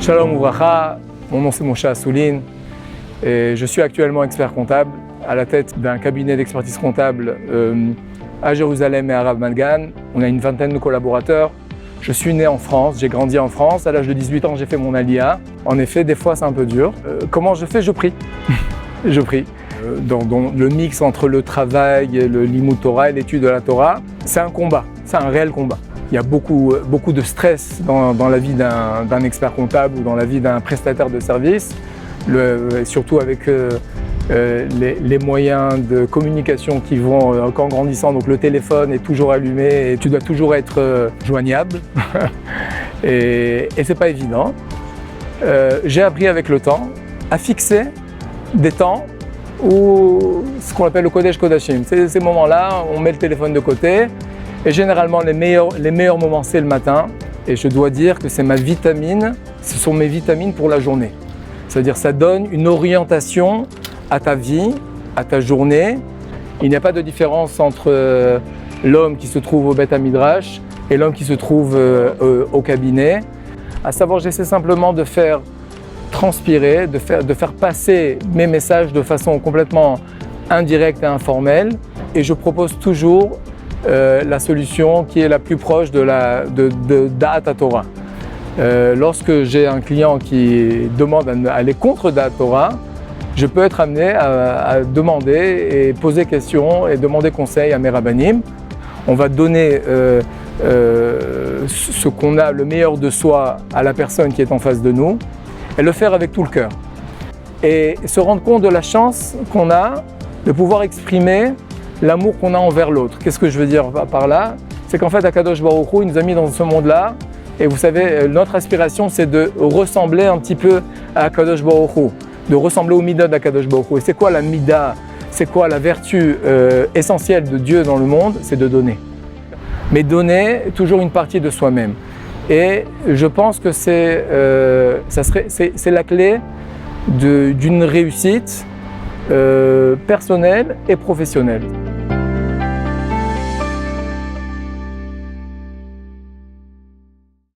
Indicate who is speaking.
Speaker 1: Shalom Ouvracha, mon nom c'est Moshe Assouline et je suis actuellement expert comptable à la tête d'un cabinet d'expertise comptable à Jérusalem et à Rav Malgan. On a une vingtaine de collaborateurs. Je suis né en France, j'ai grandi en France. À l'âge de 18 ans, j'ai fait mon Aliyah. En effet, des fois, c'est un peu dur. Comment je fais? Je prie. Je prie. Dans le mix entre le travail, le Limud Torah et l'étude de la Torah, c'est un combat, c'est un réel combat. Il y a beaucoup de stress dans la vie d'un expert comptable ou dans la vie d'un prestataire de service, surtout avec les moyens de communication qui vont encore grandissant. Donc le téléphone est toujours allumé et tu dois toujours être joignable et c'est pas évident. J'ai appris avec le temps à fixer des temps ou ce qu'on appelle le Kodesh Kodashim. Ces moments-là, on met le téléphone de côté. Et généralement, les meilleurs moments, c'est le matin. Et je dois dire que c'est ma vitamine, ce sont mes vitamines pour la journée. C'est-à-dire ça donne une orientation à ta vie, à ta journée. Il n'y a pas de différence entre l'homme qui se trouve au Beth Midrash et l'homme qui se trouve au cabinet. À savoir, j'essaie simplement de faire transpirer, de faire passer mes messages de façon complètement indirecte et informelle. Et je propose toujours la solution qui est la plus proche de Da'at Torah. Lorsque j'ai un client qui demande à aller contre Da'at Torah, je peux être amené à demander et poser questions et demander conseil à mes rabbanim. On va donner ce qu'on a, le meilleur de soi, à la personne qui est en face de nous et le faire avec tout le cœur. Et se rendre compte de la chance qu'on a de pouvoir exprimer l'amour qu'on a envers l'autre. Qu'est-ce que je veux dire par là? C'est qu'en fait, Akadosh Baruch Hu, il nous a mis dans ce monde-là, et vous savez, notre aspiration, c'est de ressembler un petit peu à Akadosh Baruch Hu, de ressembler au Midah d'Akadosh Baruch Hu. Et c'est quoi la Midah? C'est quoi la vertu essentielle de Dieu dans le monde? C'est de donner. Mais donner toujours une partie de soi-même. Et je pense que c'est la clé d'une réussite personnelle et professionnelle.